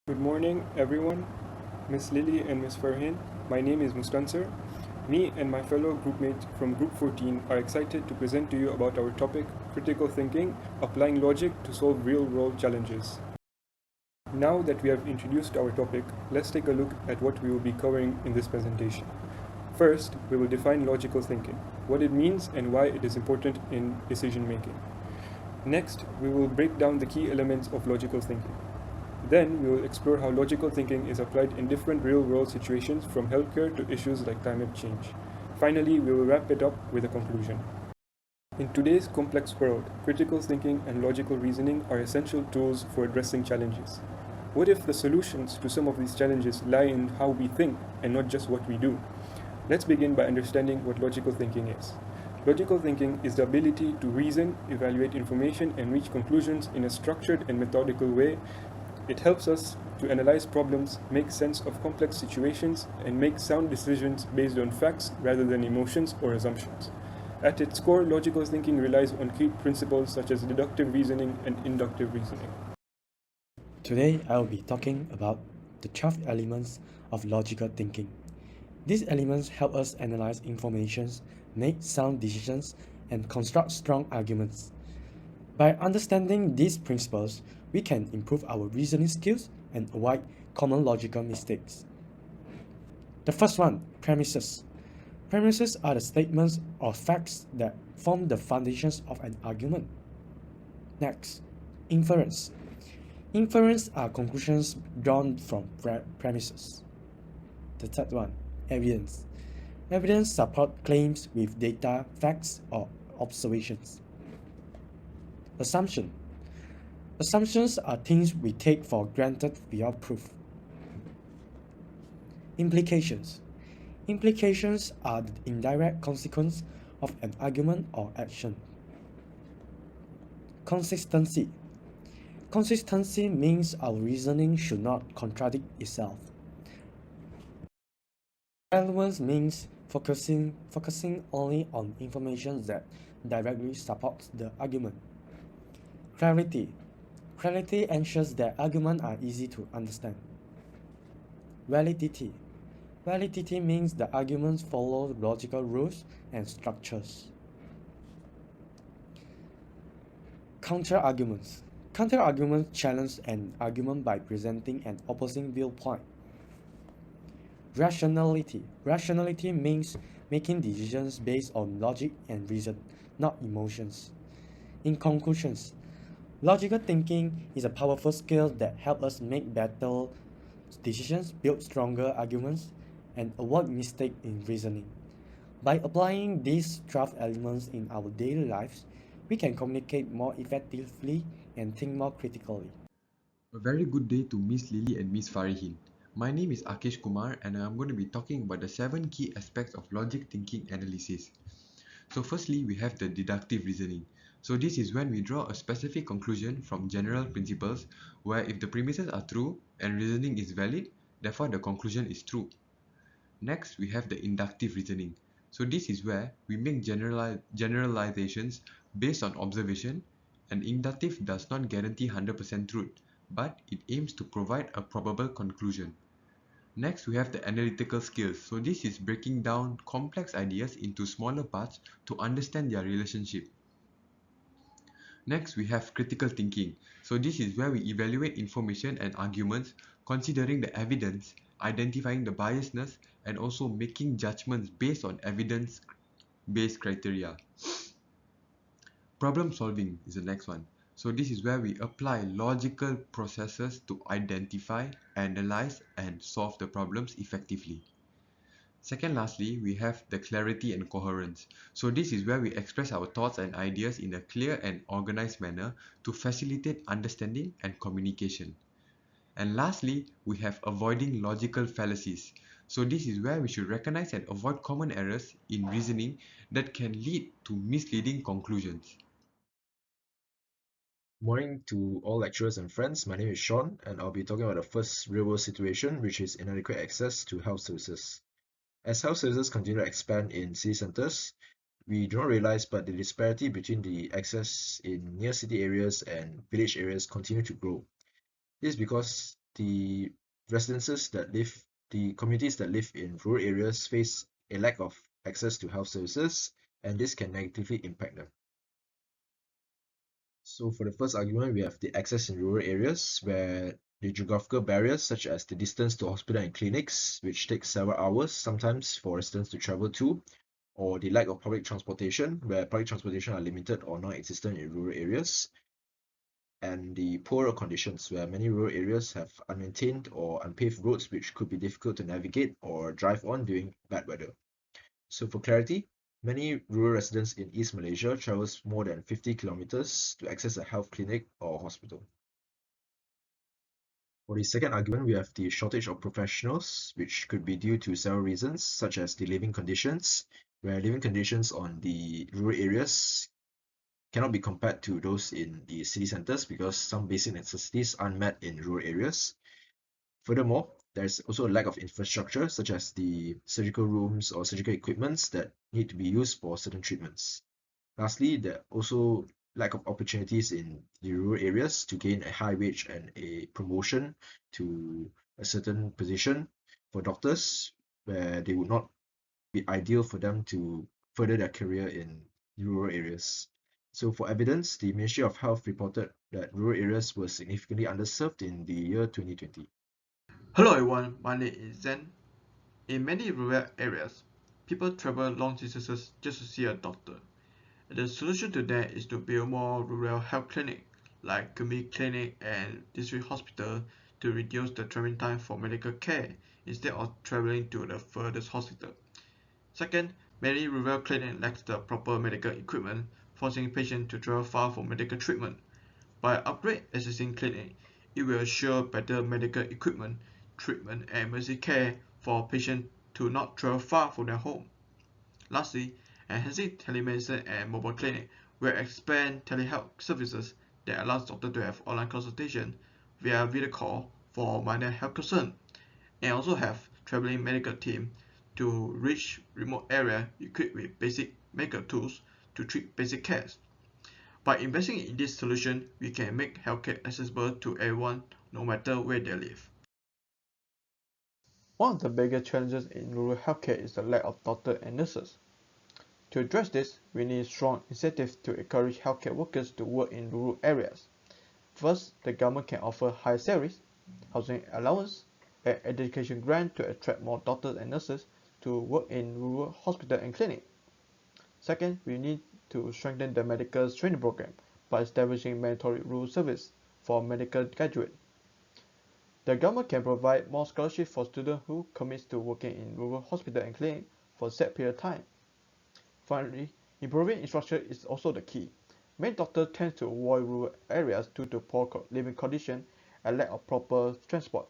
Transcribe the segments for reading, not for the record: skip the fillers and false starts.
Good morning, everyone. Miss Lily and Miss Farhin. My name is Mustansir. Me and my fellow groupmate from Group 14 are excited to present to you about our topic, critical thinking, applying logic to solve real-world challenges. Now that we have introduced our topic, let's take a look at what we will be covering in this presentation. First, we will define logical thinking, what it means and why it is important in decision making. Next, we will break down the key elements of logical thinking. Then, we will explore how logical thinking is applied in different real world situations from healthcare to issues like climate change. Finally, we will wrap it up with a conclusion. In today's complex world, critical thinking and logical reasoning are essential tools for addressing challenges. What if the solutions to some of these challenges lie in how we think and not just what we do? Let's begin by understanding what logical thinking is. Logical thinking is the ability to reason, evaluate information, and reach conclusions in a structured and methodical way. It helps us to analyze problems, make sense of complex situations, and make sound decisions based on facts rather than emotions or assumptions. At its core, logical thinking relies on key principles such as deductive reasoning and inductive reasoning. Today, I will be talking about the 12 elements of logical thinking. These elements help us analyze information, make sound decisions, and construct strong arguments. By understanding these principles, we can improve our reasoning skills and avoid common logical mistakes. The first one, premises. Premises are the statements or facts that form the foundations of an argument. Next, inference. Inference are conclusions drawn from premises. The third one, evidence. Evidence support claims with data, facts, or observations. Assumption. Assumptions are things we take for granted without proof. Implications. Implications are the indirect consequence of an argument or action. Consistency. Consistency means our reasoning should not contradict itself. Relevance means focusing only on information that directly supports the argument. Clarity. Clarity ensures that arguments are easy to understand. Validity. Validity means the arguments follow logical rules and structures. Counter-arguments. Counter-arguments challenge an argument by presenting an opposing viewpoint. Rationality. Rationality means making decisions based on logic and reason, not emotions. In conclusions, logical thinking is a powerful skill that helps us make better decisions, build stronger arguments, and avoid mistakes in reasoning. By applying these 12 elements in our daily lives, we can communicate more effectively and think more critically. A very good day to Miss Lily and Miss Farihin. My name is Akesh Kumar and I'm going to be talking about the 7 key aspects of logic thinking analysis. So firstly, we have the deductive reasoning. So this is when we draw a specific conclusion from general principles where if the premises are true and reasoning is valid, therefore the conclusion is true. Next, we have the inductive reasoning. So this is where we make generalizations based on observation, and inductive does not guarantee 100% truth, but it aims to provide a probable conclusion. Next, we have the analytical skills. So this is breaking down complex ideas into smaller parts to understand their relationship. Next, we have critical thinking. So this is where we evaluate information and arguments, considering the evidence, identifying the biasness, and also making judgments based on evidence-based criteria. Problem solving is the next one. So this is where we apply logical processes to identify, analyze, and solve the problems effectively. Second, lastly, we have the clarity and coherence. So this is where we express our thoughts and ideas in a clear and organized manner to facilitate understanding and communication. And lastly, we have avoiding logical fallacies. So this is where we should recognize and avoid common errors in reasoning that can lead to misleading conclusions. Morning to all lecturers and friends. My name is Sean, and I'll be talking about the first real-world situation, which is inadequate access to health services. As health services continue to expand in city centers, we do not realize, but the disparity between the access in near city areas and village areas continue to grow. This is because the communities that live in rural areas face a lack of access to health services, and this can negatively impact them. So for the first argument, we have the access in rural areas, where the geographical barriers such as the distance to hospital and clinics, which takes several hours sometimes for residents to travel to, or the lack of public transportation, where public transportation are limited or non-existent in rural areas, and the poorer conditions, where many rural areas have unmaintained or unpaved roads which could be difficult to navigate or drive on during bad weather. So for clarity, many rural residents in East Malaysia travels more than 50 kilometers to access a health clinic or hospital. For the second argument, we have the shortage of professionals, which could be due to several reasons, such as the living conditions, where living conditions on the rural areas cannot be compared to those in the city centers because some basic necessities aren't met in rural areas. Furthermore, there's also a lack of infrastructure, such as the surgical rooms or surgical equipments that need to be used for certain treatments. Lastly, there are also lack of opportunities in the rural areas to gain a high wage and a promotion to a certain position for doctors, where they would not be ideal for them to further their career in rural areas. So for evidence, the Ministry of Health reported that rural areas were significantly underserved in the year 2020. Hello everyone, my name is Zen. In many rural areas, people travel long distances just to see a doctor. The solution to that is to build more rural health clinics like community clinic and district hospital to reduce the traveling time for medical care instead of traveling to the furthest hospital. Second, many rural clinics lack the proper medical equipment, forcing patients to travel far for medical treatment. By upgrading existing clinics, it will ensure better medical equipment, treatment, and emergency care for patients to not travel far from their home. Lastly, enhancing telemedicine and mobile clinic will expand telehealth services that allows doctors to have online consultation via video call for minor health concern, and also have traveling medical team to reach remote area equipped with basic medical tools to treat basic cares. By investing in this solution, we can make healthcare accessible to everyone, no matter where they live. One of the biggest challenges in rural healthcare is the lack of doctors and nurses. To address this, we need strong incentives to encourage healthcare workers to work in rural areas. First, the government can offer higher salaries, housing allowance, and education grant to attract more doctors and nurses to work in rural hospitals and clinics. Second, we need to strengthen the medical training program by establishing mandatory rural service for medical graduates. The government can provide more scholarships for students who commit to working in rural hospital and clinic for a set period of time. Finally, improving infrastructure is also the key. Many doctors tend to avoid rural areas due to poor living conditions and lack of proper transport.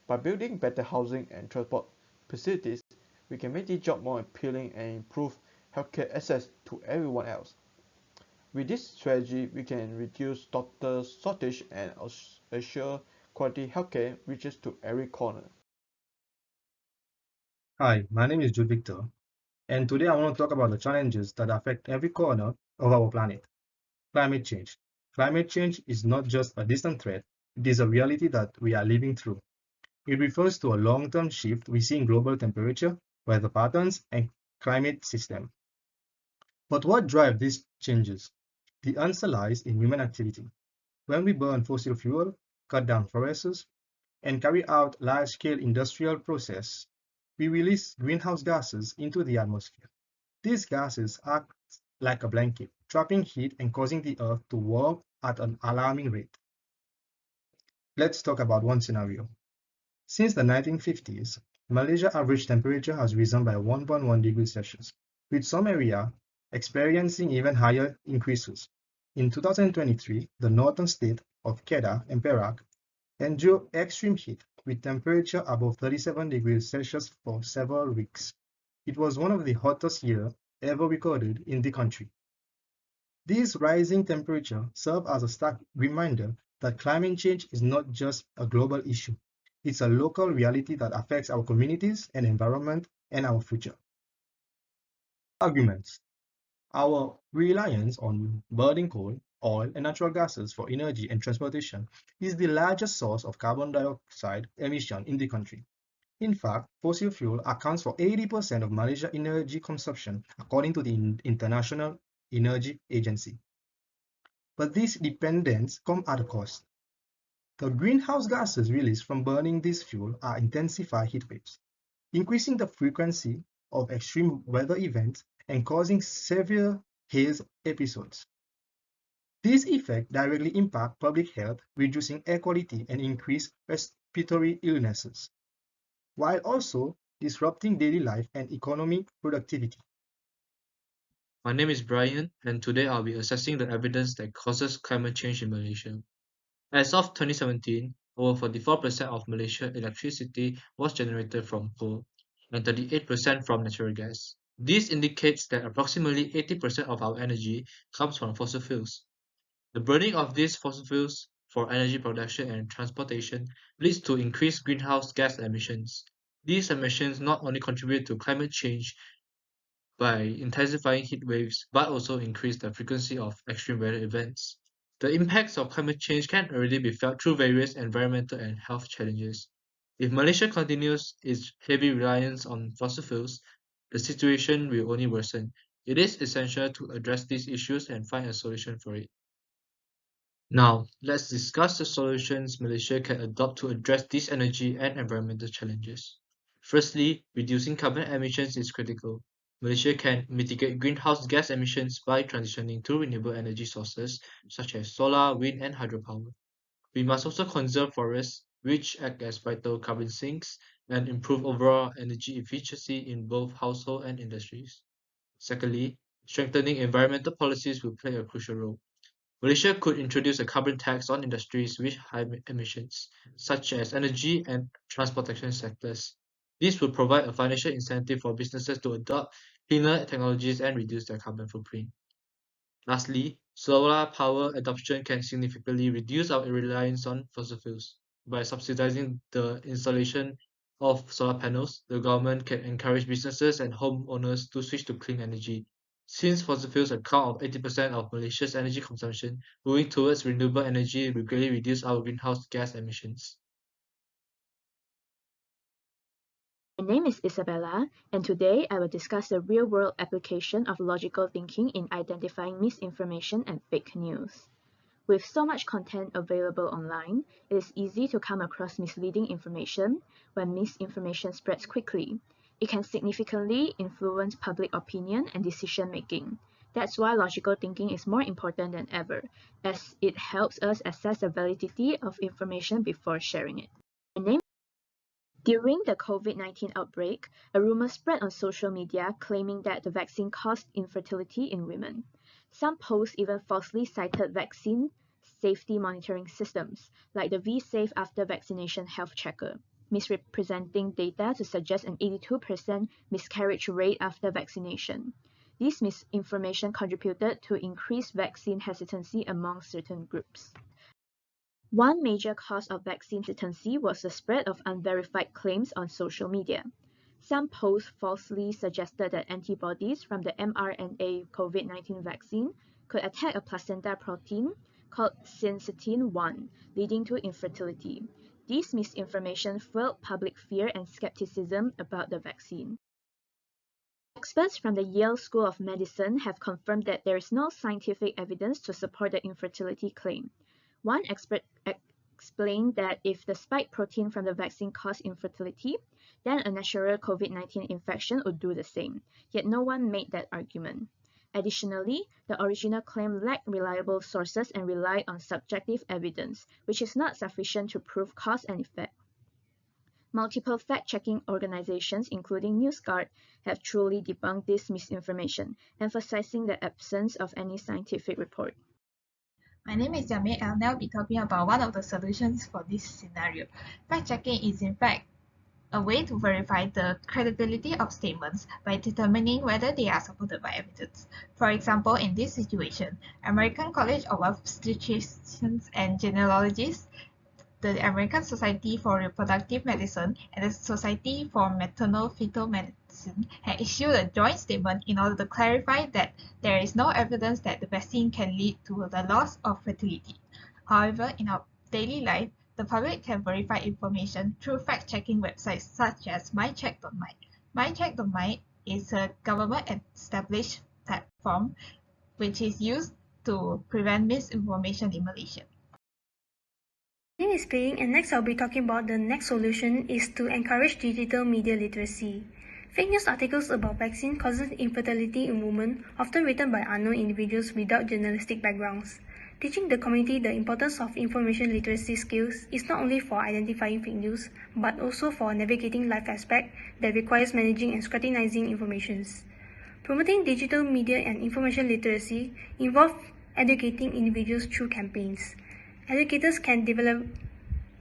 By building better housing and transport facilities, we can make this job more appealing and improve healthcare access to everyone else. With this strategy, we can reduce doctor shortage and assure quality healthcare reaches to every corner. Hi, my name is Jude Victor, and today I want to talk about the challenges that affect every corner of our planet. Climate change. Climate change is not just a distant threat, it is a reality that we are living through. It refers to a long-term shift we see in global temperature, weather patterns, and climate system. But what drives these changes? The answer lies in human activity. When we burn fossil fuel, cut down forests, and carry out large-scale industrial process, we release greenhouse gases into the atmosphere. These gases act like a blanket, trapping heat and causing the Earth to warm at an alarming rate. Let's talk about one scenario. Since the 1950s, Malaysia's average temperature has risen by 1.1 degrees Celsius, with some areas experiencing even higher increases. In 2023, the northern state of Kedah and Perak endured extreme heat with temperature above 37 degrees Celsius for several weeks. It was one of the hottest years ever recorded in the country. These rising temperatures serve as a stark reminder that climate change is not just a global issue. It's a local reality that affects our communities and environment and our future. Arguments. Our reliance on burning coal oil, and natural gases for energy and transportation is the largest source of carbon dioxide emission in the country. In fact, fossil fuel accounts for 80% of Malaysia's energy consumption, according to the International Energy Agency. But this dependence comes at a cost. The greenhouse gases released from burning this fuel are intensified heat waves, increasing the frequency of extreme weather events and causing severe haze episodes. These effects directly impact public health, reducing air quality and increase respiratory illnesses, while also disrupting daily life and economic productivity. My name is Brian, and today I'll be assessing the evidence that causes climate change in Malaysia. As of 2017, over 44% of Malaysia's electricity was generated from coal and 38% from natural gas. This indicates that approximately 80% of our energy comes from fossil fuels. The burning of these fossil fuels for energy production and transportation leads to increased greenhouse gas emissions. These emissions not only contribute to climate change by intensifying heat waves, but also increase the frequency of extreme weather events. The impacts of climate change can already be felt through various environmental and health challenges. If Malaysia continues its heavy reliance on fossil fuels, the situation will only worsen. It is essential to address these issues and find a solution for it. Now, let's discuss the solutions Malaysia can adopt to address these energy and environmental challenges. Firstly, reducing carbon emissions is critical. Malaysia can mitigate greenhouse gas emissions by transitioning to renewable energy sources such as solar, wind, and hydropower. We must also conserve forests, which act as vital carbon sinks, and improve overall energy efficiency in both households and industries. Secondly, strengthening environmental policies will play a crucial role. Malaysia could introduce a carbon tax on industries with high emissions, such as energy and transportation sectors. This would provide a financial incentive for businesses to adopt cleaner technologies and reduce their carbon footprint. Lastly, solar power adoption can significantly reduce our reliance on fossil fuels. By subsidizing the installation of solar panels, the government can encourage businesses and homeowners to switch to clean energy. Since fossil fuels account for 80% of Malaysia's energy consumption, moving towards renewable energy will greatly reduce our greenhouse gas emissions. My name is Isabella, and today I will discuss the real-world application of logical thinking in identifying misinformation and fake news. With so much content available online, it is easy to come across misleading information. When misinformation spreads quickly, it can significantly influence public opinion and decision-making. That's why logical thinking is more important than ever, as it helps us assess the validity of information before sharing it. During the COVID-19 outbreak, a rumor spread on social media claiming that the vaccine caused infertility in women. Some posts even falsely cited vaccine safety monitoring systems, like the V-Safe after vaccination health checker, misrepresenting data to suggest an 82% miscarriage rate after vaccination. This misinformation contributed to increased vaccine hesitancy among certain groups. One major cause of vaccine hesitancy was the spread of unverified claims on social media. Some posts falsely suggested that antibodies from the mRNA COVID-19 vaccine could attack a placenta protein called syncytin-1, leading to infertility. This misinformation fueled public fear and skepticism about the vaccine. Experts from the Yale School of Medicine have confirmed that there is no scientific evidence to support the infertility claim. One expert explained that if the spike protein from the vaccine caused infertility, then a natural COVID-19 infection would do the same, yet no one made that argument. Additionally, the original claim lacked reliable sources and relied on subjective evidence, which is not sufficient to prove cause and effect. Multiple fact-checking organizations, including NewsGuard, have truly debunked this misinformation, emphasizing the absence of any scientific report. My name is Yami, and I'll be talking about one of the solutions for this scenario. Fact-checking is in fact a way to verify the credibility of statements by determining whether they are supported by evidence. For example, in this situation, American College of Obstetricians and Gynecologists the American Society for Reproductive Medicine and the Society for Maternal-Fetal Medicine had issued a joint statement in order to clarify that there is no evidence that the vaccine can lead to the loss of fertility. However, in our daily life, the public can verify information through fact-checking websites such as mycheck.my. mycheck.my is a government-established platform which is used to prevent misinformation in Malaysia. My name is Pei, and next I'll be talking about the next solution is to encourage digital media literacy. Fake news articles about vaccine causes infertility in women, often written by unknown individuals without journalistic backgrounds. Teaching the community the importance of information literacy skills is not only for identifying fake news, but also for navigating life aspect that requires managing and scrutinizing informations. Promoting digital media and information literacy involves educating individuals through campaigns. Educators can develop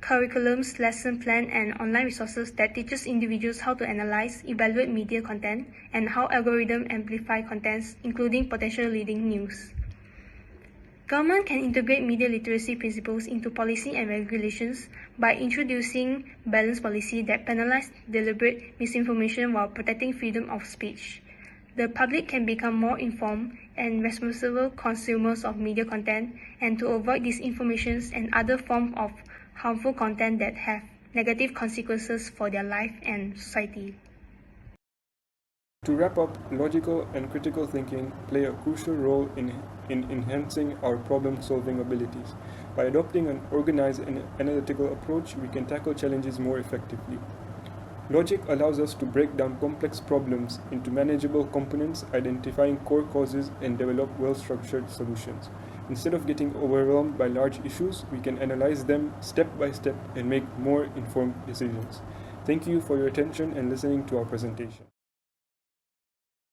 curriculums, lesson plan, and online resources that teaches individuals how to analyze, evaluate media content, and how algorithms amplify contents, including potential leading news. Government can integrate media literacy principles into policy and regulations by introducing balanced policy that penalize deliberate misinformation while protecting freedom of speech. The public can become more informed and responsible consumers of media content and to avoid disinformation and other forms of harmful content that have negative consequences for their life and society. To wrap up, logical and critical thinking play a crucial role in enhancing our problem-solving abilities. By adopting an organized and analytical approach, we can tackle challenges more effectively. Logic allows us to break down complex problems into manageable components, identifying core causes, and develop well-structured solutions. Instead of getting overwhelmed by large issues, we can analyze them step by step and make more informed decisions. Thank you for your attention and listening to our presentation.